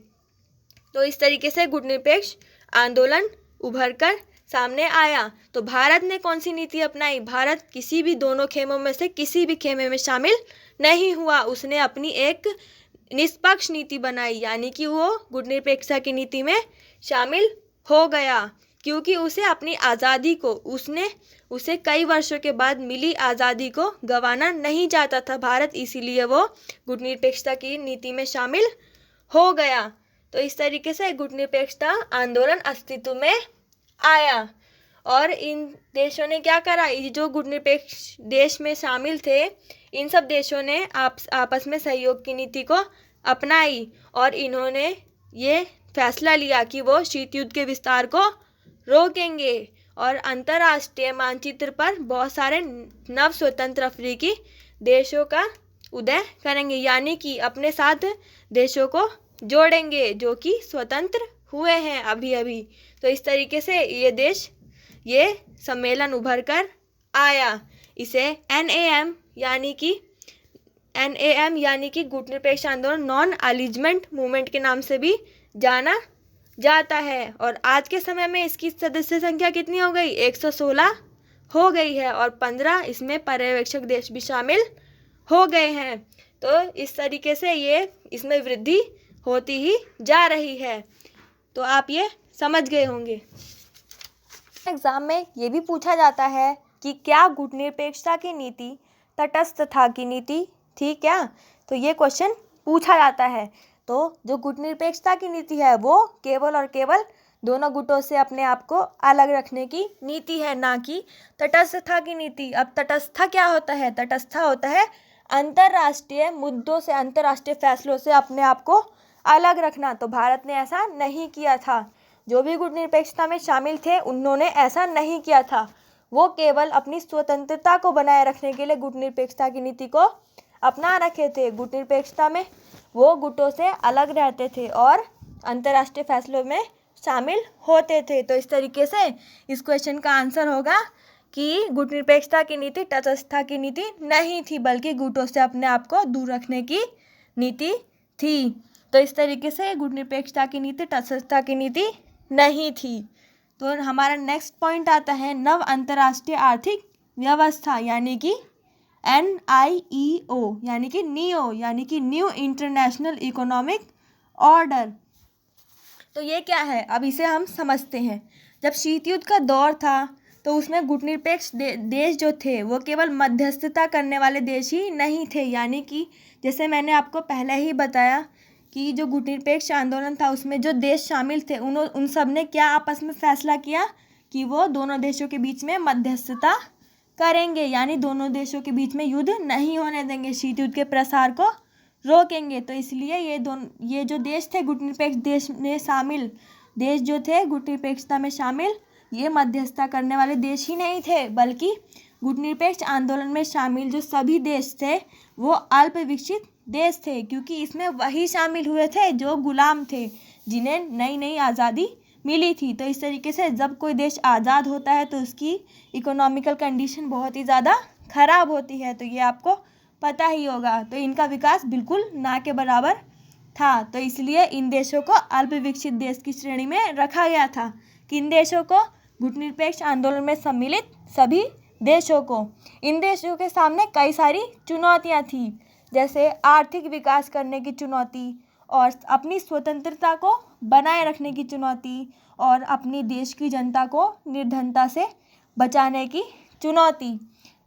तो इस तरीके से गुटनिरपेक्ष आंदोलन उभर कर सामने आया। तो भारत ने कौन सी नीति अपनाई, भारत किसी भी दोनों खेमों में से किसी भी खेमे में शामिल नहीं हुआ। उसने अपनी एक निष्पक्ष नीति बनाई, यानी कि वो गुटनिरपेक्षता की नीति में शामिल हो गया क्योंकि उसे अपनी आज़ादी को उसे कई वर्षों के बाद मिली आज़ादी को गंवाना नहीं चाहता था भारत, इसीलिए वो गुटनिरपेक्षता की नीति में शामिल हो गया। तो इस तरीके से गुटनिरपेक्षता आंदोलन अस्तित्व में आया और इन देशों ने क्या करा, ये जो गुटनिरपेक्ष देश में शामिल थे इन सब देशों ने आपस में सहयोग की नीति को अपनाई और इन्होंने ये फैसला लिया कि वो शीत युद्ध के विस्तार को रोकेंगे और अंतर्राष्ट्रीय मानचित्र पर बहुत सारे नव स्वतंत्र अफ्रीकी देशों का उदय करेंगे, यानी कि अपने साथ देशों को जोड़ेंगे जो कि स्वतंत्र हुए हैं अभी अभी। तो इस तरीके से ये सम्मेलन उभर कर आया। इसे NAM यानी कि गुटनिरपेक्ष आंदोलन नॉन अलिजमेंट मूवमेंट के नाम से भी जाना जाता है। और आज के समय में इसकी सदस्य संख्या कितनी हो गई, 116 हो गई है और 15 इसमें पर्यवेक्षक देश भी शामिल हो गए हैं। तो इस तरीके से इसमें वृद्धि होती ही जा रही है। तो आप ये समझ गए होंगे। एग्जाम में ये भी पूछा जाता है कि क्या गुटनिरपेक्षता की नीति तटस्थता की नीति थी क्या, तो ये क्वेश्चन पूछा जाता है। तो जो गुटनिरपेक्षता की नीति है वो केवल और केवल दोनों गुटों से अपने आप को अलग रखने की नीति है, ना कि तटस्थता की नीति। अब तटस्था क्या होता है, तटस्था होता है अंतर्राष्ट्रीय मुद्दों से, अंतर्राष्ट्रीय फैसलों से अपने आप को अलग रखना। तो भारत ने ऐसा नहीं किया था, जो भी गुटनिरपेक्षता में शामिल थे उन्होंने ऐसा नहीं किया था। वो केवल अपनी स्वतंत्रता को बनाए रखने के लिए गुटनिरपेक्षता की नीति को अपना रखे थे। गुटनिरपेक्षता में वो गुटों से अलग रहते थे और अंतर्राष्ट्रीय फैसलों में शामिल होते थे। तो इस तरीके से इस क्वेश्चन का आंसर होगा कि गुटनिरपेक्षता की नीति तटस्थता की नीति नहीं थी, बल्कि गुटों से अपने आप को दूर रखने की नीति थी। तो इस तरीके से गुटनिरपेक्षता की नीति तटस्थता की नीति नहीं थी। तो हमारा नेक्स्ट पॉइंट आता है नव अंतर्राष्ट्रीय आर्थिक व्यवस्था, यानी कि NIEO, यानी कि नीओ, यानी कि न्यू इंटरनेशनल इकोनॉमिक ऑर्डर। तो ये क्या है, अब इसे हम समझते हैं। जब शीत युद्ध का दौर था तो उसमें गुटनिरपेक्ष देश जो थे वो केवल मध्यस्थता करने वाले देश ही नहीं थे, यानी कि जैसे मैंने आपको पहले ही बताया कि जो गुटनिरपेक्ष आंदोलन था उसमें जो देश शामिल थे उन सब ने क्या आपस में फैसला किया कि वो दोनों देशों के बीच में मध्यस्थता करेंगे, यानी दोनों देशों के बीच में युद्ध नहीं होने देंगे, शीत युद्ध के प्रसार को रोकेंगे। तो इसलिए ये जो देश थे गुटनिरपेक्ष देश में शामिल देश जो थे गुटनिरपेक्षता में शामिल, ये मध्यस्थता करने वाले देश ही नहीं थे, बल्कि गुटनिरपेक्ष आंदोलन में शामिल जो सभी देश थे वो अल्प विकसित देश थे, क्योंकि इसमें वही शामिल हुए थे जो गुलाम थे, जिन्हें नई नई आज़ादी मिली थी। तो इस तरीके से जब कोई देश आज़ाद होता है तो उसकी इकोनॉमिकल कंडीशन बहुत ही ज़्यादा खराब होती है, तो ये आपको पता ही होगा। तो इनका विकास बिल्कुल ना के बराबर था, तो इसलिए इन देशों को अल्प विकसित देश की श्रेणी में रखा गया था। किन देशों को? गुटनिरपेक्ष आंदोलन में सम्मिलित सभी देशों को। इन देशों के सामने कई सारी चुनौतियां थी, जैसे आर्थिक विकास करने की चुनौती, और अपनी स्वतंत्रता को बनाए रखने की चुनौती, और अपनी देश की जनता को निर्धनता से बचाने की चुनौती,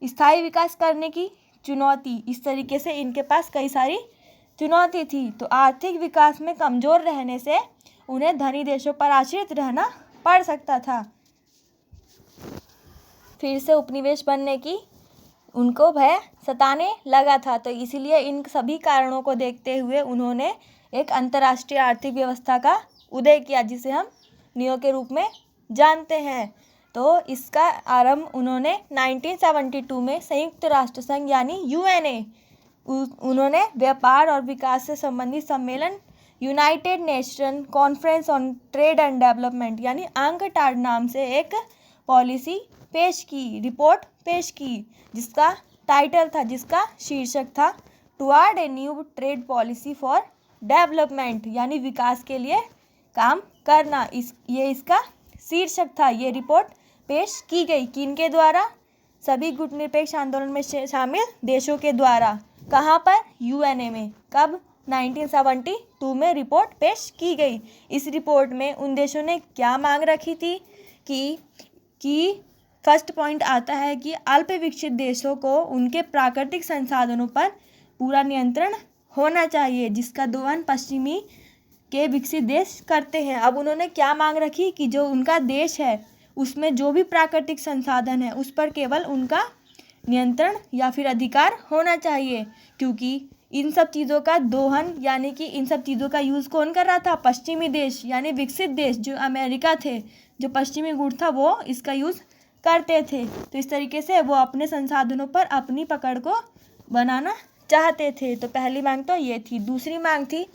स्थायी विकास करने की चुनौती। इस तरीके से इनके पास कई सारी चुनौती थी। तो आर्थिक विकास में कमज़ोर रहने से उन्हें धनी देशों पर आश्रित रहना पड़ सकता था। फिर से उपनिवेश बनने की उनको भय सताने लगा था। तो इसीलिए इन सभी कारणों को देखते हुए उन्होंने एक अंतर्राष्ट्रीय आर्थिक व्यवस्था का उदय किया, जिसे हम नियो के रूप में जानते हैं। तो इसका आरंभ उन्होंने 1972 में संयुक्त राष्ट्र संघ यानी UNA, उन्होंने व्यापार और विकास से संबंधित सम्मेलन United nation conference on trade and development यानी UNCTAD नाम से एक पॉलिसी पेश की, रिपोर्ट पेश की, जिसका शीर्षक था toward a new trade policy for development, यानी विकास के लिए काम करना। ये इसका शीर्षक था। ये रिपोर्ट पेश की गई किनके द्वारा? सभी गुटनिरपेक्ष आंदोलन में शामिल देशों के द्वारा। कहाँ पर? UNA में। कब? 1972 में रिपोर्ट पेश की गई। इस रिपोर्ट में उन देशों ने क्या मांग रखी थी कि फर्स्ट पॉइंट आता है कि अल्प विकसित देशों को उनके प्राकृतिक संसाधनों पर पूरा नियंत्रण होना चाहिए, जिसका दोहन पश्चिमी के विकसित देश करते हैं। अब उन्होंने क्या मांग रखी कि जो उनका देश है उसमें जो भी प्राकृतिक संसाधन है उस पर केवल उनका नियंत्रण या फिर अधिकार होना चाहिए, क्योंकि इन सब चीज़ों का दोहन यानी कि इन सब चीज़ों का यूज़ कौन कर रहा था? पश्चिमी देश यानी विकसित देश जो अमेरिका थे, जो पश्चिमी गुट था, वो इसका यूज़ करते थे। तो इस तरीके से वो अपने संसाधनों पर अपनी पकड़ को बनाना चाहते थे। तो पहली मांग तो ये थी। दूसरी मांग थी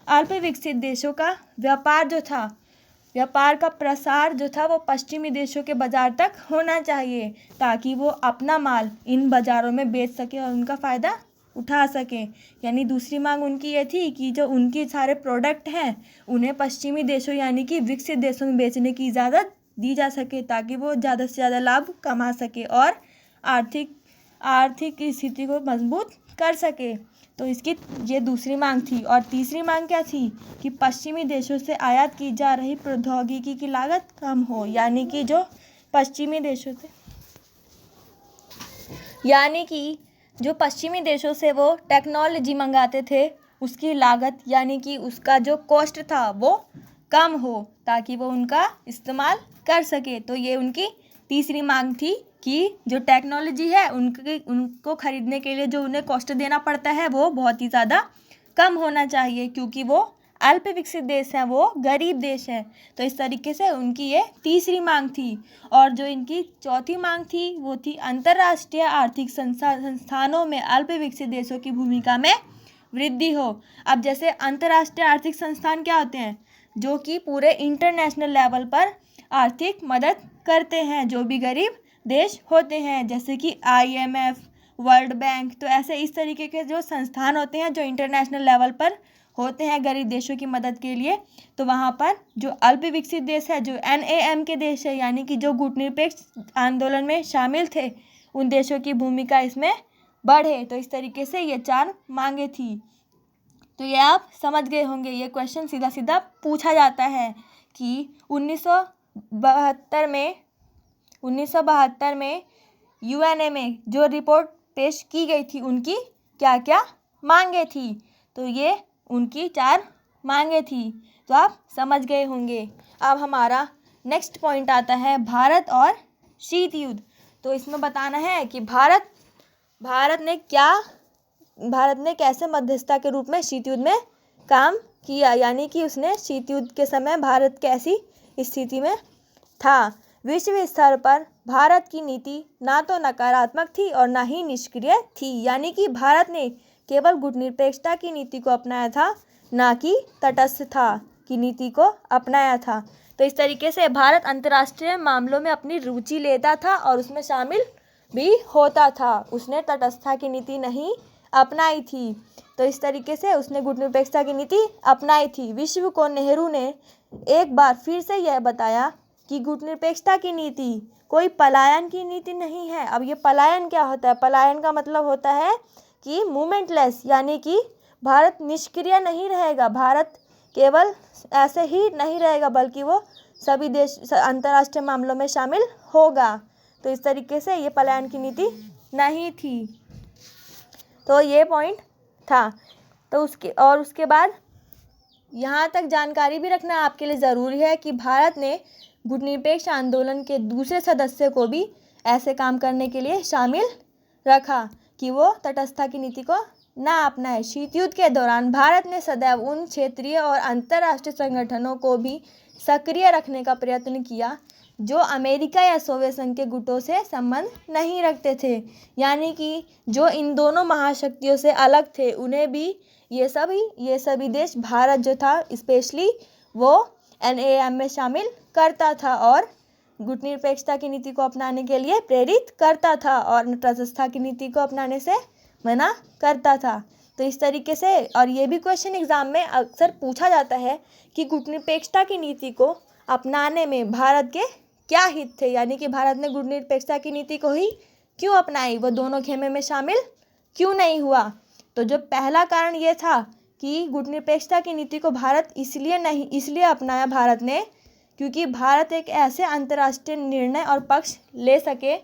अल्प विकसित देशों का व्यापार जो था, व्यापार का प्रसार जो था वो पश्चिमी देशों के बाज़ार तक होना चाहिए, ताकि वो अपना माल इन बाज़ारों में बेच सके और उनका फ़ायदा उठा सके। यानी दूसरी मांग उनकी ये थी कि जो उनके सारे प्रोडक्ट हैं उन्हें पश्चिमी देशों यानी कि विकसित देशों में बेचने की इजाज़त दी जा सके, ताकि वो ज़्यादा से ज़्यादा लाभ कमा सके और आर्थिक स्थिति को मजबूत कर सके। तो इसकी ये दूसरी मांग थी। और तीसरी मांग क्या थी कि पश्चिमी देशों से आयात की जा रही प्रौद्योगिकी की लागत कम हो, यानी कि जो पश्चिमी देशों से वो टेक्नोलॉजी मंगाते थे उसकी लागत यानी कि उसका जो कॉस्ट था वो कम हो, ताकि वो उनका इस्तेमाल कर सके। तो ये उनकी तीसरी मांग थी कि जो टेक्नोलॉजी है उनको ख़रीदने के लिए जो उन्हें कॉस्ट देना पड़ता है वो बहुत ही ज़्यादा कम होना चाहिए, क्योंकि वो अल्प विकसित देश हैं, वो गरीब देश हैं। तो इस तरीके से उनकी ये तीसरी मांग थी। और जो इनकी चौथी मांग थी वो थी अंतर्राष्ट्रीय आर्थिक संस्थानों में अल्प विकसित देशों की भूमिका में वृद्धि हो। अब जैसे अंतर्राष्ट्रीय आर्थिक संस्थान क्या होते हैं? जो कि पूरे इंटरनेशनल लेवल पर आर्थिक मदद करते हैं जो भी गरीब देश होते हैं, जैसे कि IMF, वर्ल्ड बैंक। तो ऐसे इस तरीके के जो संस्थान होते हैं जो इंटरनेशनल लेवल पर होते हैं गरीब देशों की मदद के लिए, तो वहाँ पर जो अल्प विकसित देश है, जो NAM के देश है, यानी कि जो गुटनिरपेक्ष आंदोलन में शामिल थे, उन देशों की भूमिका इसमें बढ़े। तो इस तरीके से ये 4 मांगे थी। तो ये आप समझ गए होंगे। ये क्वेश्चन सीधा सीधा पूछा जाता है कि 1972 में UNA में जो रिपोर्ट पेश की गई थी, उनकी क्या क्या मांगे थी। तो ये उनकी 4 मांगे थी। तो आप समझ गए होंगे। अब हमारा नेक्स्ट पॉइंट आता है भारत और शीत युद्ध। तो इसमें बताना है कि भारत ने कैसे मध्यस्थता के रूप में शीत युद्ध में काम किया, यानी कि उसने शीत युद्ध के समय भारत कैसी स्थिति में था। विश्व स्तर पर भारत की नीति ना तो नकारात्मक थी और ना ही निष्क्रिय थी, यानी कि भारत ने केवल गुटनिरपेक्षता की नीति को अपनाया था, ना कि तटस्थता की नीति को अपनाया था। तो इस तरीके से भारत अंतर्राष्ट्रीय मामलों में अपनी रुचि लेता था और उसमें शामिल भी होता था। उसने तटस्थता की नीति नहीं अपनाई थी। तो इस तरीके से उसने गुटनिरपेक्षता की नीति अपनाई थी। विश्व को नेहरू ने एक बार फिर से यह बताया कि गुटनिरपेक्षता की नीति कोई पलायन की नीति नहीं है। अब ये पलायन क्या होता है? पलायन का मतलब होता है कि मूवमेंटलेस, यानी कि भारत निष्क्रिय नहीं रहेगा। भारत केवल ऐसे ही नहीं रहेगा, बल्कि वो सभी देश अंतर्राष्ट्रीय मामलों में शामिल होगा। तो इस तरीके से ये पलायन की नीति नहीं थी। तो ये पॉइंट था। तो उसके बाद यहाँ तक जानकारी भी रखना आपके लिए ज़रूरी है कि भारत ने गुटनिरपेक्ष आंदोलन के दूसरे सदस्य को भी ऐसे काम करने के लिए शामिल रखा कि वो तटस्थता की नीति को ना अपनाए। शीत युद्ध के दौरान भारत ने सदैव उन क्षेत्रीय और अंतर्राष्ट्रीय संगठनों को भी सक्रिय रखने का प्रयत्न किया जो अमेरिका या सोवियत संघ के गुटों से संबंध नहीं रखते थे, यानी कि जो इन दोनों महाशक्तियों से अलग थे, उन्हें भी ये सभी देश भारत जो था स्पेशली वो NAM में शामिल करता था और गुटनिरपेक्षता की नीति को अपनाने के लिए प्रेरित करता था और तटस्थता की नीति को अपनाने से मना करता था। तो इस तरीके से, और ये भी क्वेश्चन एग्जाम में अक्सर पूछा जाता है कि गुटनिरपेक्षता की नीति को अपनाने में भारत के क्या हित थे, यानी कि भारत ने गुटनिरपेक्षता की नीति को ही क्यों अपनाई, वो दोनों खेमे में शामिल क्यों नहीं हुआ। तो जो पहला कारण ये था कि गुटनिरपेक्षता की नीति को भारत इसलिए अपनाया भारत ने क्योंकि भारत एक ऐसे अंतर्राष्ट्रीय निर्णय और पक्ष ले सके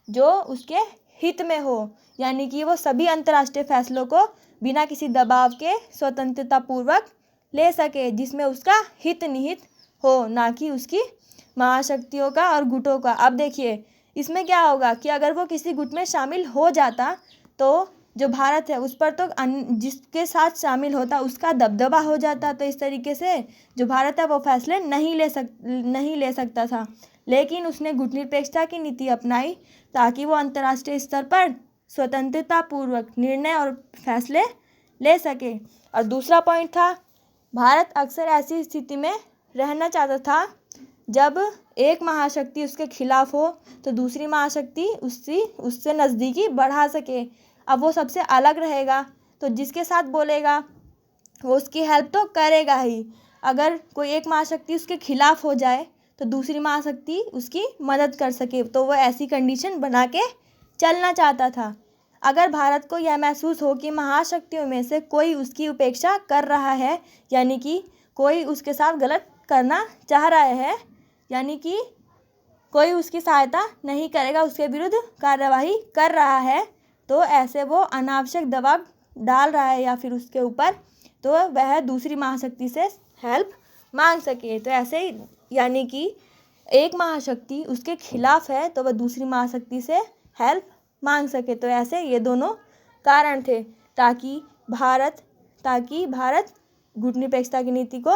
जो उसके हित में हो, यानी कि वो सभी अंतर्राष्ट्रीय फैसलों को बिना किसी दबाव के स्वतंत्रतापूर्वक ले सके जिसमें उसका हित निहित हो, ना कि उसकी महाशक्तियों का और गुटों का। अब देखिए इसमें क्या होगा कि अगर वो किसी गुट में शामिल हो जाता तो जो भारत है उस पर तो जिसके साथ शामिल होता उसका दबदबा हो जाता। तो इस तरीके से जो भारत है वो फैसले नहीं ले सकता था, लेकिन उसने गुटनिरपेक्षता की नीति अपनाई ताकि वो अंतर्राष्ट्रीय स्तर पर स्वतंत्रतापूर्वक निर्णय और फैसले ले सके। और दूसरा पॉइंट था, भारत अक्सर ऐसी स्थिति में रहना चाहता था जब एक महाशक्ति उसके खिलाफ हो तो दूसरी महाशक्ति उससे नज़दीकी बढ़ा सके। अब वो सबसे अलग रहेगा तो जिसके साथ बोलेगा वो उसकी हेल्प तो करेगा ही। अगर कोई एक महाशक्ति उसके खिलाफ हो जाए तो दूसरी महाशक्ति उसकी मदद कर सके, तो वो ऐसी कंडीशन बना के चलना चाहता था। अगर भारत को यह महसूस हो कि महाशक्तियों में से कोई उसकी उपेक्षा कर रहा है, यानी कि कोई उसके साथ गलत करना चाह रहा है, यानी कि कोई उसकी सहायता नहीं करेगा, उसके विरुद्ध कार्यवाही कर रहा है, तो ऐसे वो अनावश्यक दबाव डाल रहा है या फिर उसके ऊपर, तो वह दूसरी महाशक्ति से हेल्प मांग सके। तो ऐसे ही, यानी कि एक महाशक्ति उसके खिलाफ है तो वह दूसरी महाशक्ति से हेल्प मांग सके। तो ऐसे ये दोनों कारण थे ताकि भारत गुटनिरपेक्षता की नीति को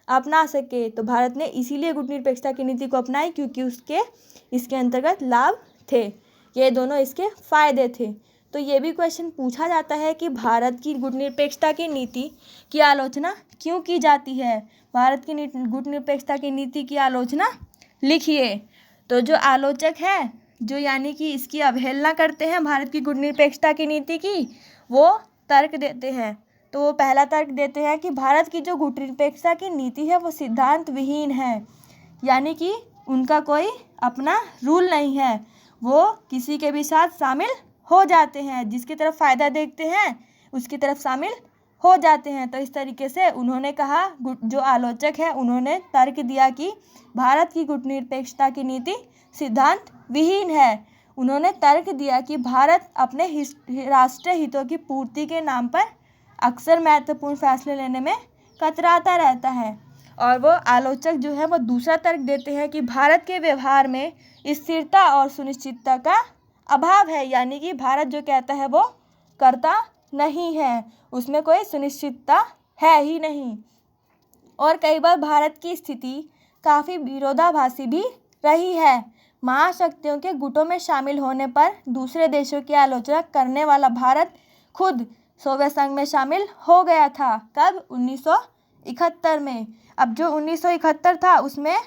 अपना सके। तो भारत ने इसीलिए गुटनिरपेक्षता की नीति को अपनाई क्योंकि इसके अंतर्गत लाभ थे, ये दोनों इसके फायदे थे। तो ये भी क्वेश्चन पूछा जाता है कि भारत की गुटनिरपेक्षता की नीति की आलोचना क्यों की जाती है। भारत की गुटनिरपेक्षता की नीति की आलोचना लिखिए। तो जो आलोचक है, जो यानी कि इसकी अवहेलना करते हैं भारत की गुटनिरपेक्षता की नीति की, वो तर्क देते हैं। तो वो पहला तर्क देते हैं कि भारत की जो गुटनिरपेक्षता की नीति है वो सिद्धांत विहीन है, यानी कि उनका कोई अपना रूल नहीं है, वो किसी के भी साथ शामिल हो जाते हैं, जिसकी तरफ फ़ायदा देखते हैं उसकी तरफ शामिल हो जाते हैं। तो इस तरीके से उन्होंने कहा, जो आलोचक है उन्होंने तर्क दिया कि भारत की गुटनिरपेक्षता की नीति सिद्धांत विहीन है। उन्होंने तर्क दिया कि भारत अपने राष्ट्रीय हितों की पूर्ति के नाम पर अक्सर महत्वपूर्ण फैसले लेने में कतराता रहता है। और वो आलोचक जो है वो दूसरा तर्क देते हैं कि भारत के व्यवहार में स्थिरता और सुनिश्चितता का अभाव है, यानी कि भारत जो कहता है वो करता नहीं है, उसमें कोई सुनिश्चितता है ही नहीं। और कई बार भारत की स्थिति काफ़ी विरोधाभासी भी रही है। महाशक्तियों के गुटों में शामिल होने पर दूसरे देशों की आलोचना करने वाला भारत खुद सोवियत संघ में शामिल हो गया था। कब? 1971 में। अब जो 1971 था उसमें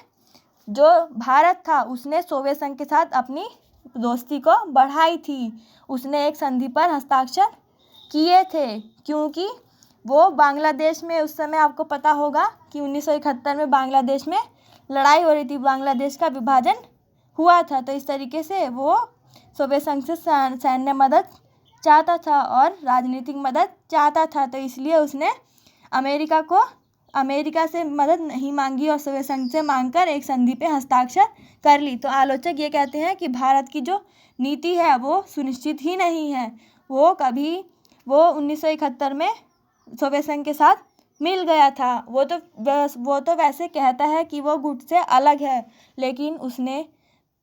जो भारत था उसने सोवियत संघ के साथ अपनी दोस्ती को बढ़ाई थी। उसने एक संधि पर हस्ताक्षर किए थे, क्योंकि वो बांग्लादेश में, उस समय आपको पता होगा कि 1971 में बांग्लादेश में लड़ाई हो रही थी, बांग्लादेश का विभाजन हुआ था। तो इस तरीके से वो सोवियत संघ से सैन्य मदद चाहता था और राजनीतिक मदद चाहता था। तो इसलिए उसने अमेरिका से मदद नहीं मांगी और सोवियत संघ से मांगकर एक संधि पे हस्ताक्षर कर ली। तो आलोचक ये कहते हैं कि भारत की जो नीति है वो सुनिश्चित ही नहीं है। वो 1971 में सोवियत संघ के साथ मिल गया था। वो तो वैसे कहता है कि वो गुट से अलग है, लेकिन उसने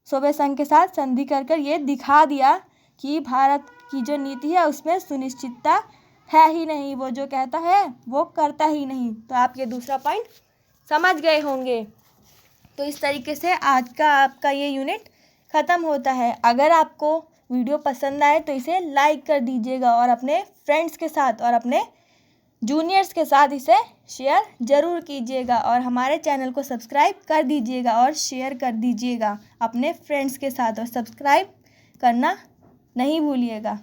सोवियत संघ के साथ संधि कर ये दिखा दिया कि भारत की जो नीति है उसमें सुनिश्चितता है ही नहीं, वो जो कहता है वो करता ही नहीं। तो आप ये दूसरा पॉइंट समझ गए होंगे। तो इस तरीके से आज का आपका ये यूनिट ख़त्म होता है। अगर आपको वीडियो पसंद आए तो इसे लाइक कर दीजिएगा और अपने फ्रेंड्स के साथ और अपने जूनियर्स के साथ इसे शेयर ज़रूर कीजिएगा और हमारे चैनल को सब्सक्राइब कर दीजिएगा और शेयर कर दीजिएगा अपने फ्रेंड्स के साथ और सब्सक्राइब करना नहीं भूलिएगा।